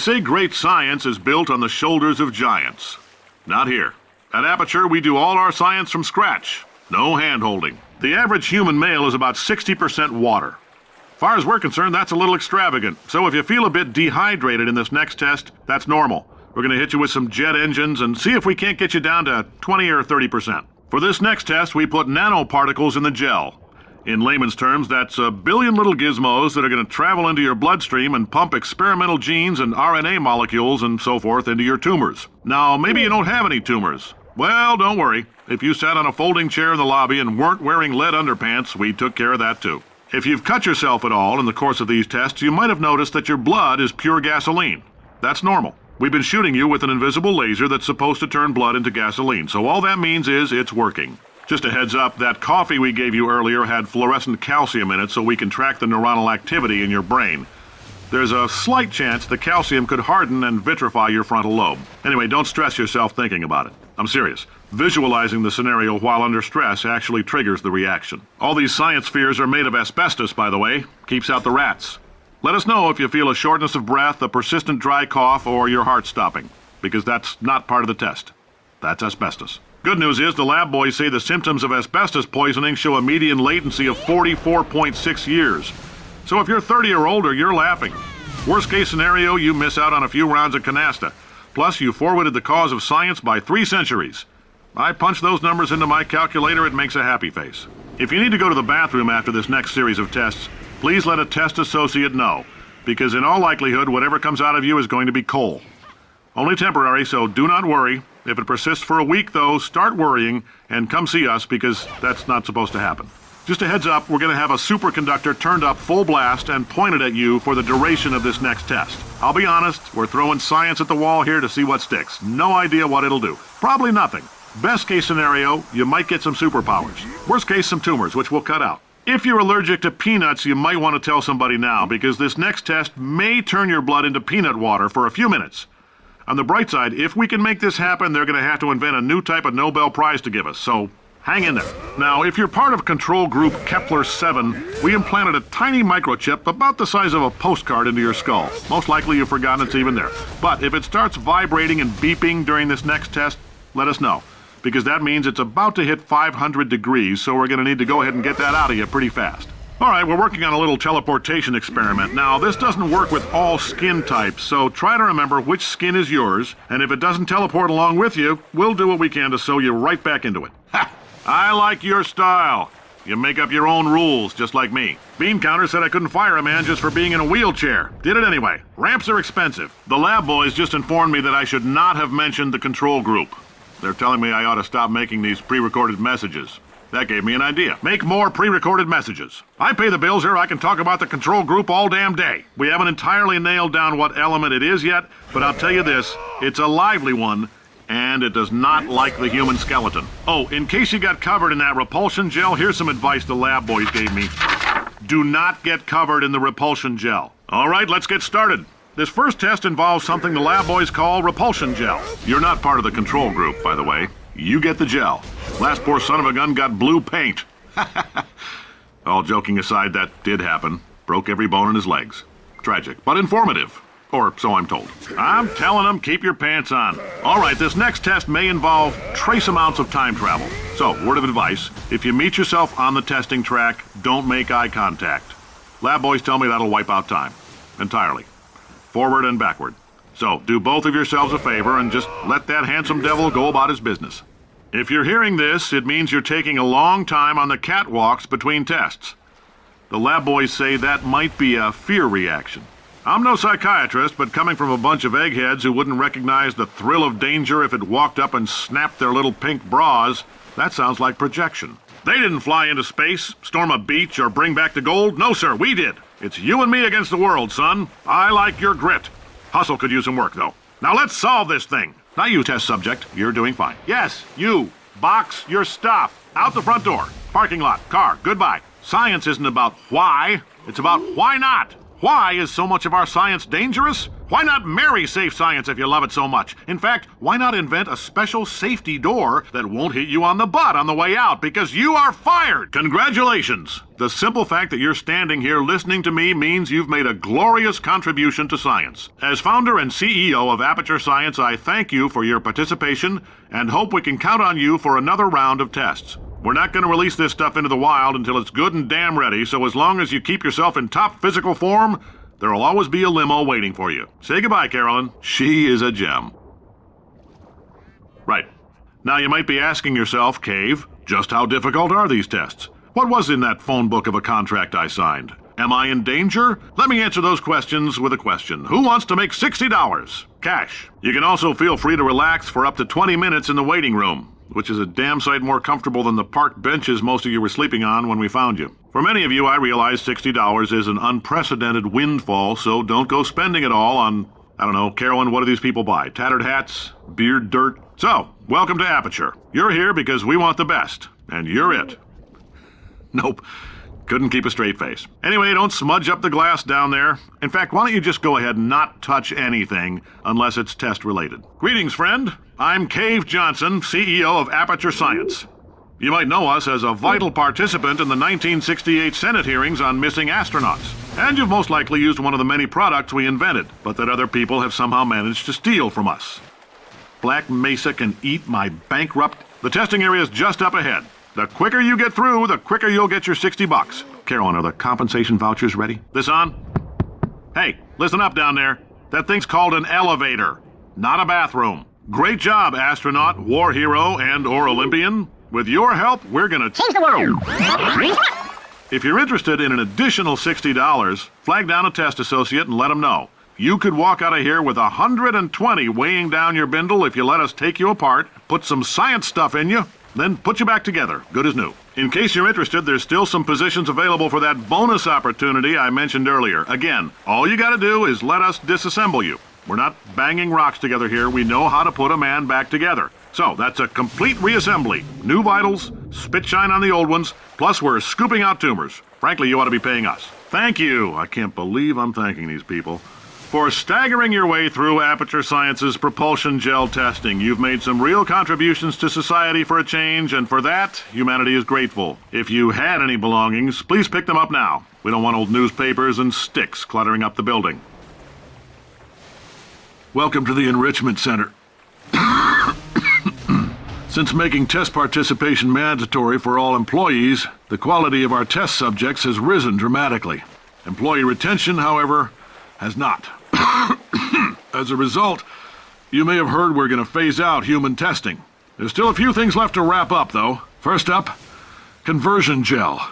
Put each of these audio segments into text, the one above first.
say great science is built on the shoulders of giants. Not here. At Aperture, we do all our science from scratch. No hand-holding. The average human male is about 60% water. As far as we're concerned, that's a little extravagant. So if you feel a bit dehydrated in this next test, that's normal. We're going to hit you with some jet engines and see if we can't get you down to 20 or 30%. For this next test, we put nanoparticles in the gel. In layman's terms, that's a billion little gizmos that are going to travel into your bloodstream and pump experimental genes and RNA molecules and so forth into your tumors. Now, maybe you don't have any tumors. Well, don't worry. If you sat on a folding chair in the lobby and weren't wearing lead underpants, we took care of that too. If you've cut yourself at all in the course of these tests, you might have noticed that your blood is pure gasoline. That's normal. We've been shooting you with an invisible laser that's supposed to turn blood into gasoline, so all that means is it's working. Just a heads up, that coffee we gave you earlier had fluorescent calcium in it so we can track the neuronal activity in your brain. There's a slight chance the calcium could harden and vitrify your frontal lobe. Anyway, don't stress yourself thinking about it. I'm serious. Visualizing the scenario while under stress actually triggers the reaction. All these science spheres are made of asbestos, by the way. Keeps out the rats. Let us know if you feel a shortness of breath, a persistent dry cough, or your heart stopping, because that's not part of the test. That's asbestos. Good news is the lab boys say the symptoms of asbestos poisoning show a median latency of 44.6 years. So if you're 30 or older, you're laughing. Worst case scenario, you miss out on a few rounds of canasta. Plus, you forwarded the cause of science by 3 centuries. I punch those numbers into my calculator, it makes a happy face. If you need to go to the bathroom after this next series of tests, please let a test associate know, because in all likelihood, whatever comes out of you is going to be coal. Only temporary, so do not worry. If it persists for a week, though, start worrying and come see us, because that's not supposed to happen. Just a heads up, we're going to have a superconductor turned up full blast and pointed at you for the duration of this next test. I'll be honest, we're throwing science at the wall here to see what sticks. No idea what it'll do. Probably nothing. Best case scenario, you might get some superpowers. Worst case, some tumors, which we'll cut out. If you're allergic to peanuts, you might want to tell somebody now, because this next test may turn your blood into peanut water for a few minutes. On the bright side, if we can make this happen, they're going to have to invent a new type of Nobel Prize to give us, so hang in there. Now, if you're part of control group Kepler-7, we implanted a tiny microchip about the size of a postcard into your skull. Most likely you've forgotten it's even there. But if it starts vibrating and beeping during this next test, let us know, because that means it's about to hit 500 degrees, so we're going to need to go ahead and get that out of you pretty fast. All right, we're working on a little teleportation experiment. Now, this doesn't work with all skin types, so try to remember which skin is yours, and if it doesn't teleport along with you, we'll do what we can to sew you right back into it. Ha! I like your style. You make up your own rules, just like me. Bean Counter said I couldn't fire a man just for being in a wheelchair. Did it anyway. Ramps are expensive. The lab boys just informed me that I should not have mentioned the control group. They're telling me I ought to stop making these pre-recorded messages. That gave me an idea. Make more pre-recorded messages. I pay the bills here. I can talk about the control group all damn day. We haven't entirely nailed down what element it is yet, but I'll tell you this, it's a lively one, and it does not like the human skeleton. Oh, in case you got covered in that repulsion gel, here's some advice the lab boys gave me. Do not get covered in the repulsion gel. All right, let's get started. This first test involves something the lab boys call repulsion gel. You're not part of the control group, by the way. You get the gel. Last poor son of a gun got blue paint. All joking aside, that did happen. Broke every bone in his legs. Tragic, but informative. Or so I'm told. I'm telling them, keep your pants on. All right, this next test may involve trace amounts of time travel. So, word of advice, if you meet yourself on the testing track, don't make eye contact. Lab boys tell me that'll wipe out time. Entirely. Forward and backward. So, do both of yourselves a favor and just let that handsome devil go about his business. If you're hearing this, it means you're taking a long time on the catwalks between tests. The lab boys say that might be a fear reaction. I'm no psychiatrist, but coming from a bunch of eggheads who wouldn't recognize the thrill of danger if it walked up and snapped their little pink bras, that sounds like projection. They didn't fly into space, storm a beach, or bring back the gold. No, sir, we did. It's you and me against the world, son. I like your grit. Hustle could use some work, though. Now let's solve this thing. Not you, test subject. You're doing fine. Yes, you. Box your stuff. Out the front door. Parking lot. Car. Goodbye. Science isn't about why. It's about why not. Why is so much of our science dangerous? Why not marry safe science if you love it so much? In fact, why not invent a special safety door that won't hit you on the butt on the way out, because you are fired? Congratulations! The simple fact that you're standing here listening to me means you've made a glorious contribution to science. As founder and CEO of Aperture Science, I thank you for your participation and hope we can count on you for another round of tests. We're not going to release this stuff into the wild until it's good and damn ready, so as long as you keep yourself in top physical form, there'll always be a limo waiting for you. Say goodbye, Carolyn. She is a gem. Right. Now you might be asking yourself, Cave, just how difficult are these tests? What was in that phone book of a contract I signed? Am I in danger? Let me answer those questions with a question. Who wants to make $60? Cash. You can also feel free to relax for up to 20 minutes in the waiting room, which is a damn sight more comfortable than the park benches most of you were sleeping on when we found you. For many of you, I realize $60 is an unprecedented windfall, so don't go spending it all on, I don't know, Carolyn, what do these people buy? Tattered hats? Beard dirt? So, welcome to Aperture. You're here because we want the best, and you're it. Nope. Couldn't keep a straight face. Anyway, don't smudge up the glass down there. In fact, why don't you just go ahead and not touch anything unless it's test-related. Greetings, friend. I'm Cave Johnson, CEO of Aperture Science. You might know us as a vital participant in the 1968 Senate hearings on missing astronauts. And you've most likely used one of the many products we invented, but that other people have somehow managed to steal from us. Black Mesa can eat my bankrupt... The testing area is just up ahead. The quicker you get through, the quicker you'll get your $60. Carolyn, are the compensation vouchers ready? This on? Hey, listen up down there. That thing's called an elevator, not a bathroom. Great job, astronaut, war hero, and/or Olympian. With your help, we're gonna change the world. If you're interested in an additional $60, flag down a test associate and let them know. You could walk out of here with 120 weighing down your bindle if you let us take you apart, put some science stuff in you, then put you back together, good as new. In case you're interested, there's still some positions available for that bonus opportunity I mentioned earlier. Again, all you gotta do is let us disassemble you. We're not banging rocks together here. We know how to put a man back together. So, that's a complete reassembly. New vitals, spit shine on the old ones, plus we're scooping out tumors. Frankly, you ought to be paying us. Thank you. I can't believe I'm thanking these people. For staggering your way through Aperture Science's propulsion gel testing, you've made some real contributions to society for a change, and for that, humanity is grateful. If you had any belongings, please pick them up now. We don't want old newspapers and sticks cluttering up the building. Welcome to the Enrichment Center. Since making test participation mandatory for all employees, the quality of our test subjects has risen dramatically. Employee retention, however, has not. As a result, you may have heard we're going to phase out human testing. There's still a few things left to wrap up, though. First up, conversion gel.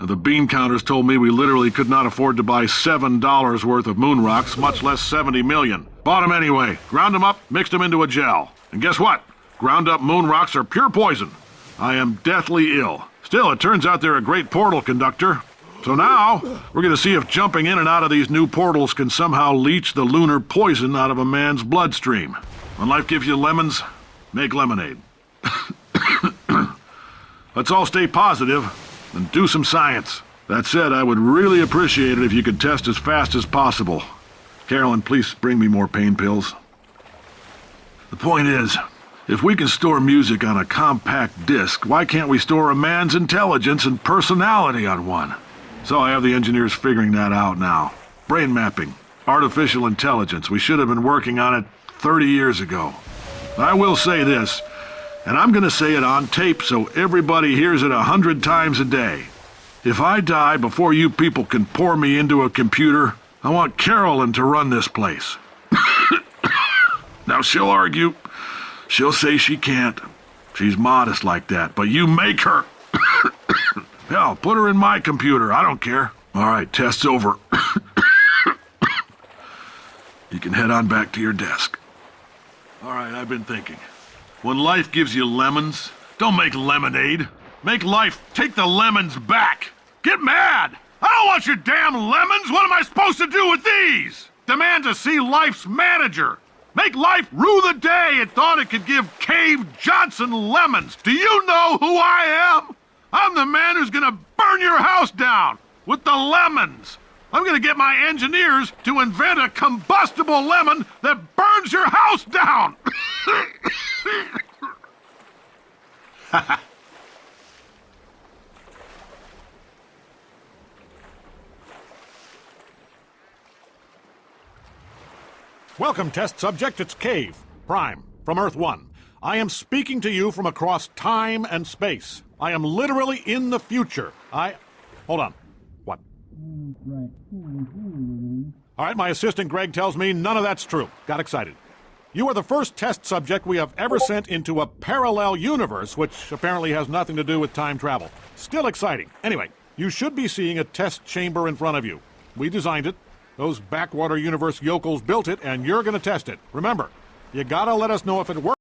The bean counters told me we literally could not afford to buy $7 worth of moon rocks, much less 70 million. Bought them anyway, ground them up, mixed them into a gel. And guess what? Ground up moon rocks are pure poison. I am deathly ill. Still, it turns out they're a great portal conductor. So now, we're going to see if jumping in and out of these new portals can somehow leach the lunar poison out of a man's bloodstream. When life gives you lemons, make lemonade. Let's all stay positive and do some science. That said, I would really appreciate it if you could test as fast as possible. Carolyn, please bring me more pain pills. The point is, if we can store music on a compact disc, why can't we store a man's intelligence and personality on one? So I have the engineers figuring that out now. Brain mapping, artificial intelligence. We should have been working on it 30 years ago. I will say this, and I'm going to say it on tape so everybody hears it 100 times a day. If I die before you people can pour me into a computer, I want Carolyn to run this place. Now she'll argue. She'll say she can't. She's modest like that, but you make her. Hell, put her in my computer. I don't care. All right, test's over. You can head on back to your desk. All right, I've been thinking. When life gives you lemons, don't make lemonade. Make life take the lemons back. Get mad. I don't want your damn lemons. What am I supposed to do with these? Demand to see life's manager. Make life rue the day it thought it could give Cave Johnson lemons. Do you know who I am? I'm the man who's gonna burn your house down with the lemons. I'm going to get my engineers to invent a combustible lemon that burns your house down! Welcome, test subject. It's Cave, Prime, from Earth 1. I am speaking to you from across time and space. I am literally in the future. Hold on. What? All right, my assistant Greg tells me none of that's true. Got excited. You are the first test subject we have ever sent into a parallel universe, which apparently has nothing to do with time travel. Still exciting. Anyway, you should be seeing a test chamber in front of you. We designed it. Those backwater universe yokels built it, and you're going to test it. Remember, you gotta let us know if it works.